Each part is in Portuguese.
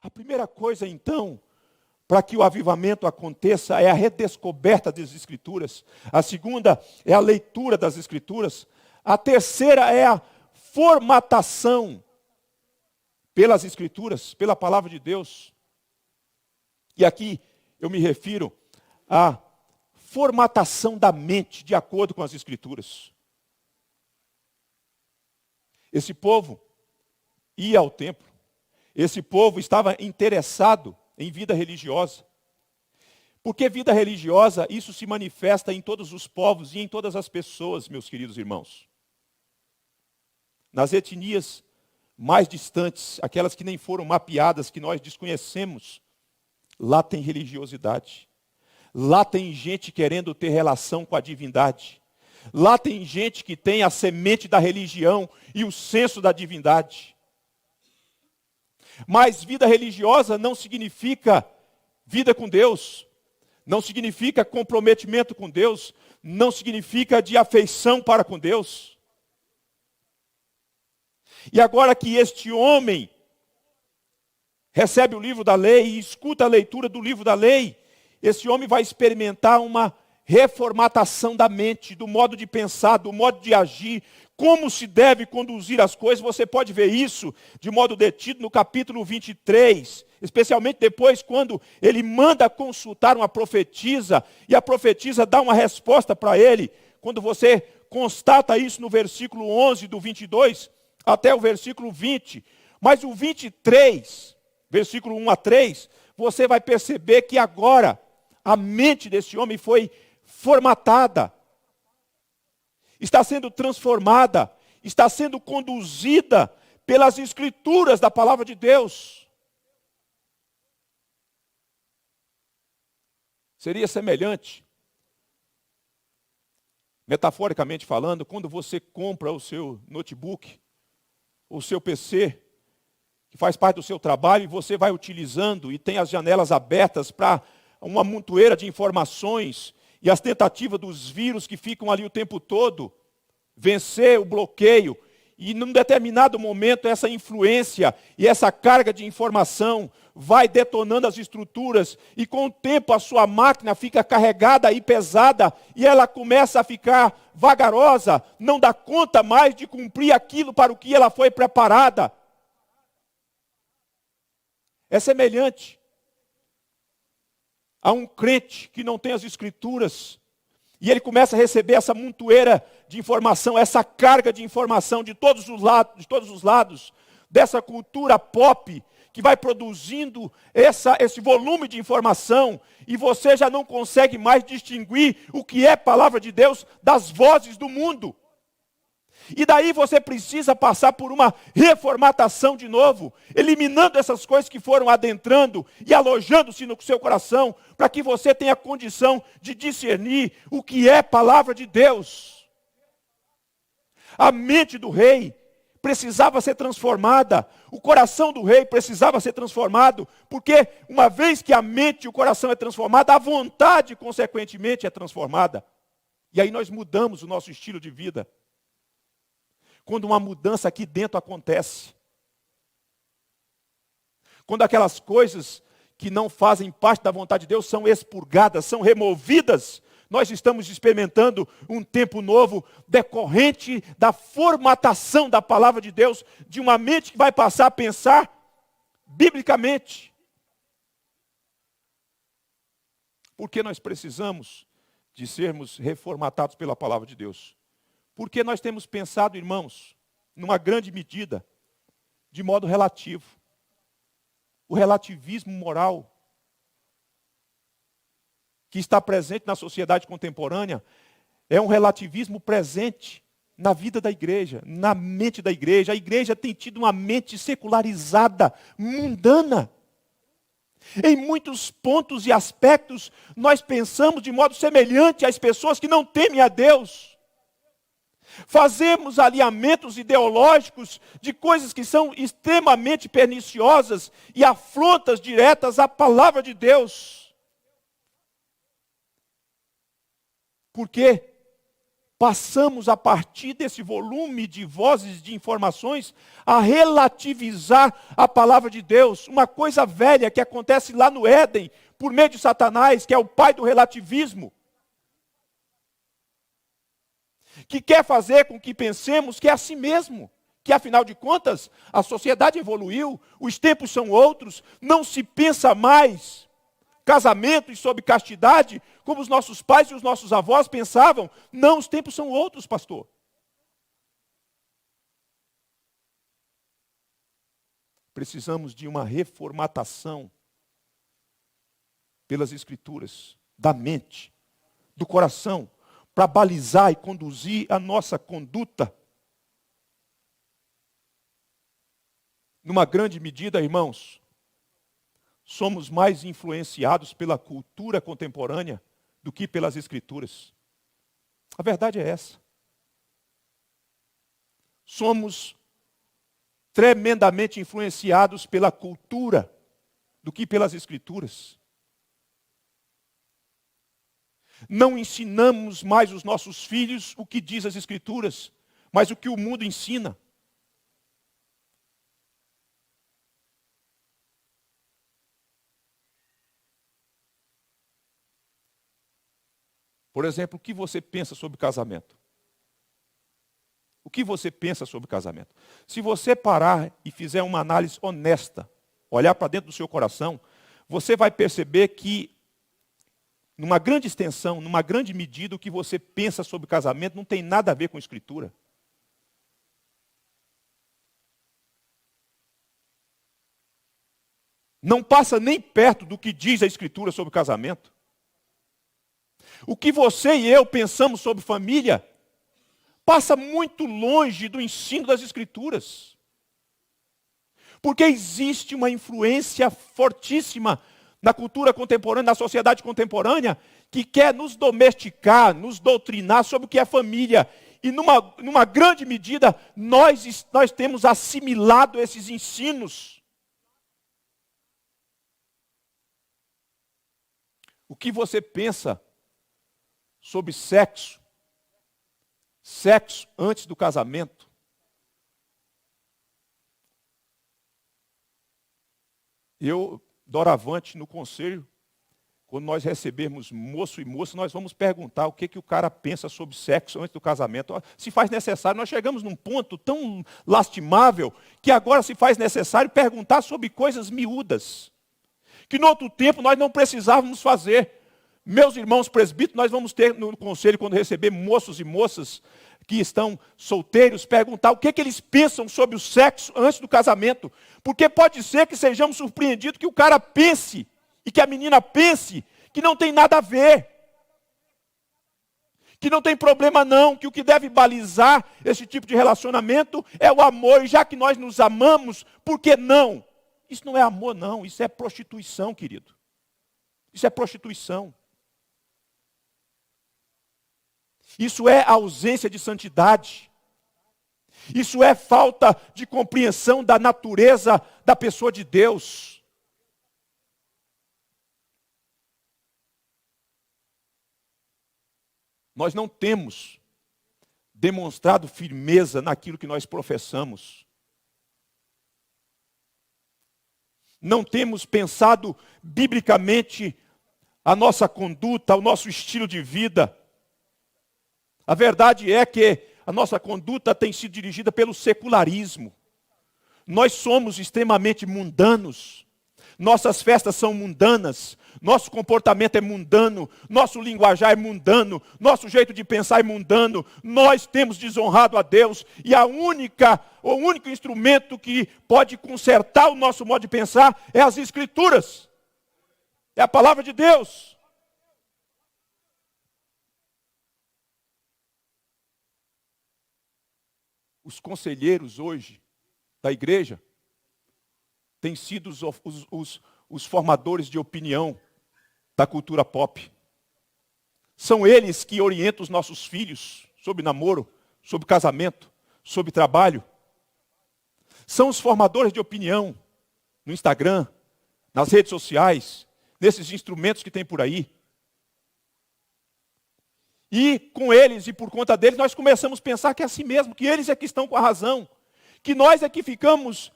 A primeira coisa, então, para que o avivamento aconteça é a redescoberta das Escrituras. A segunda é a leitura das Escrituras. A terceira é a formatação pelas Escrituras, pela palavra de Deus. E aqui eu me refiro à formatação da mente de acordo com as Escrituras. Esse povo ia ao templo. Esse povo estava interessado em vida religiosa. Porque vida religiosa, isso se manifesta em todos os povos e em todas as pessoas, meus queridos irmãos. Nas etnias mais distantes, aquelas que nem foram mapeadas, que nós desconhecemos, lá tem religiosidade. Lá tem gente querendo ter relação com a divindade. Lá tem gente que tem a semente da religião e o senso da divindade. Mas vida religiosa não significa vida com Deus, não significa comprometimento com Deus, não significa de afeição para com Deus. E agora que este homem recebe o livro da lei e escuta a leitura do livro da lei, esse homem vai experimentar uma reformatação da mente, do modo de pensar, do modo de agir, como se deve conduzir as coisas. Você pode ver isso de modo detido no capítulo 23, especialmente depois quando ele manda consultar uma profetisa, e a profetisa dá uma resposta para ele. Quando você constata isso no versículo 11 do 22 até o versículo 20, mas o 23, versículo 1 a 3, você vai perceber que agora a mente desse homem foi formatada, está sendo transformada, está sendo conduzida pelas Escrituras da palavra de Deus. Seria semelhante, metaforicamente falando, quando você compra o seu notebook, o seu PC, que faz parte do seu trabalho, e você vai utilizando e tem as janelas abertas para uma montoeira de informações e as tentativas dos vírus que ficam ali o tempo todo, vencer o bloqueio. E num determinado momento essa influência e essa carga de informação vai detonando as estruturas, e com o tempo a sua máquina fica carregada e pesada, e ela começa a ficar vagarosa, não dá conta mais de cumprir aquilo para o que ela foi preparada. É semelhante a um crente que não tem as Escrituras, e ele começa a receber essa montoeira de informação, essa carga de informação de todos os lados, dessa cultura pop, que vai produzindo esse volume de informação, e você já não consegue mais distinguir o que é palavra de Deus das vozes do mundo. E daí você precisa passar por uma reformatação de novo, eliminando essas coisas que foram adentrando e alojando-se no seu coração, para que você tenha condição de discernir o que é palavra de Deus. A mente do rei precisava ser transformada, o coração do rei precisava ser transformado, porque uma vez que a mente e o coração é transformada, a vontade, consequentemente, é transformada. E aí nós mudamos o nosso estilo de vida. Quando uma mudança aqui dentro acontece. Quando aquelas coisas que não fazem parte da vontade de Deus são expurgadas, são removidas, nós estamos experimentando um tempo novo decorrente da formatação da palavra de Deus, de uma mente que vai passar a pensar biblicamente. Porque nós precisamos de sermos reformatados pela palavra de Deus. Porque nós temos pensado, irmãos, numa grande medida, de modo relativo. O relativismo moral que está presente na sociedade contemporânea é um relativismo presente na vida da igreja, na mente da igreja. A igreja tem tido uma mente secularizada, mundana. Em muitos pontos e aspectos, nós pensamos de modo semelhante às pessoas que não temem a Deus. Fazemos alinhamentos ideológicos de coisas que são extremamente perniciosas e afrontas diretas à palavra de Deus. Por quê? passamos, a partir desse volume de vozes, de informações, a relativizar a palavra de Deus. Uma coisa velha que acontece lá no Éden, por meio de Satanás, que é o pai do relativismo, que quer fazer com que pensemos que é assim mesmo, que afinal de contas, a sociedade evoluiu, os tempos são outros, não se pensa mais casamento e sob castidade, como os nossos pais e os nossos avós pensavam. Não, os tempos são outros, pastor. Precisamos de uma reformatação pelas Escrituras, da mente, do coração, para balizar e conduzir a nossa conduta. Numa grande medida, irmãos, somos mais influenciados pela cultura contemporânea do que pelas Escrituras. A verdade é essa. Somos tremendamente influenciados pela cultura do que pelas Escrituras. Não ensinamos mais os nossos filhos o que diz as Escrituras, mas o que o mundo ensina. Por exemplo, o que você pensa sobre casamento? O que você pensa sobre casamento? Se você parar e fizer uma análise honesta, olhar para dentro do seu coração, você vai perceber que, numa grande extensão, numa grande medida, o que você pensa sobre casamento não tem nada a ver com Escritura. Não passa nem perto do que diz a Escritura sobre casamento. O que você e eu pensamos sobre família passa muito longe do ensino das Escrituras. Porque existe uma influência fortíssima na cultura contemporânea, na sociedade contemporânea, que quer nos domesticar, nos doutrinar sobre o que é família. E numa grande medida, nós temos assimilado esses ensinos. O que você pensa sobre sexo antes do casamento? Eu, doravante, no conselho, quando nós recebermos moço e moça, nós vamos perguntar o que o cara pensa sobre sexo antes do casamento. Se faz necessário, nós chegamos num ponto tão lastimável que agora se faz necessário perguntar sobre coisas miúdas, que no outro tempo nós não precisávamos fazer. Meus irmãos presbíteros, nós vamos ter no conselho, quando receber moços e moças que estão solteiros, perguntar o que eles pensam sobre o sexo antes do casamento. Porque pode ser que sejamos surpreendidos que o cara pense, e que a menina pense, que não tem nada a ver. Que não tem problema não, que o que deve balizar esse tipo de relacionamento é o amor. E já que nós nos amamos, por que não? Isso não é amor não, isso é prostituição, querido. Isso é prostituição. Isso é ausência de santidade. Isso é falta de compreensão da natureza da pessoa de Deus. Nós não temos demonstrado firmeza naquilo que nós professamos. Não temos pensado biblicamente a nossa conduta, o nosso estilo de vida. A verdade é que a nossa conduta tem sido dirigida pelo secularismo. Nós somos extremamente mundanos. Nossas festas são mundanas. Nosso comportamento é mundano. Nosso linguajar é mundano. Nosso jeito de pensar é mundano. Nós temos desonrado a Deus. E o único instrumento que pode consertar o nosso modo de pensar é as Escrituras. É a palavra de Deus. Os conselheiros hoje da igreja têm sido os formadores de opinião da cultura pop. São eles que orientam os nossos filhos sobre namoro, sobre casamento, sobre trabalho. São os formadores de opinião no Instagram, nas redes sociais, nesses instrumentos que tem por aí. E com eles e por conta deles, nós começamos a pensar que é assim mesmo, que eles é que estão com a razão, que nós é que ficamos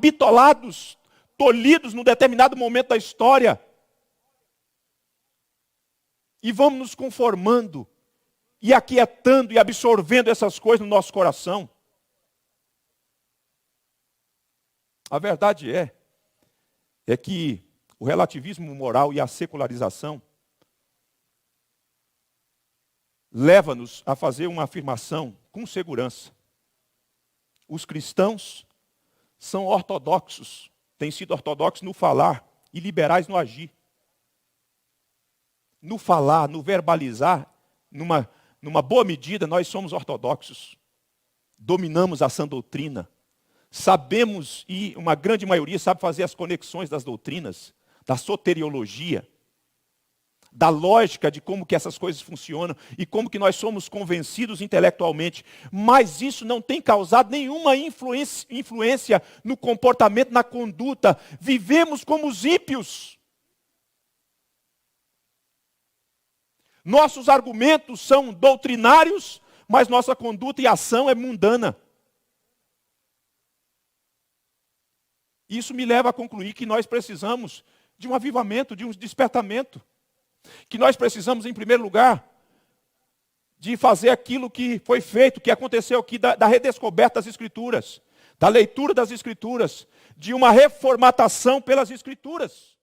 bitolados, tolhidos num determinado momento da história. E vamos nos conformando, e aquietando e absorvendo essas coisas no nosso coração. A verdade é que o relativismo moral e a secularização leva-nos a fazer uma afirmação com segurança. Os cristãos são ortodoxos, têm sido ortodoxos no falar e liberais no agir. No falar, no verbalizar, numa boa medida, nós somos ortodoxos. Dominamos a sã doutrina. Sabemos, e uma grande maioria sabe fazer as conexões das doutrinas, da soteriologia, da lógica de como que essas coisas funcionam e como que nós somos convencidos intelectualmente. Mas isso não tem causado nenhuma influência no comportamento, na conduta. Vivemos como os ímpios. Nossos argumentos são doutrinários, mas nossa conduta e ação é mundana. Isso me leva a concluir que nós precisamos de um avivamento, de um despertamento. Que nós precisamos, em primeiro lugar, de fazer aquilo que foi feito, que aconteceu aqui, da redescoberta das Escrituras, da leitura das Escrituras, de uma reformatação pelas Escrituras.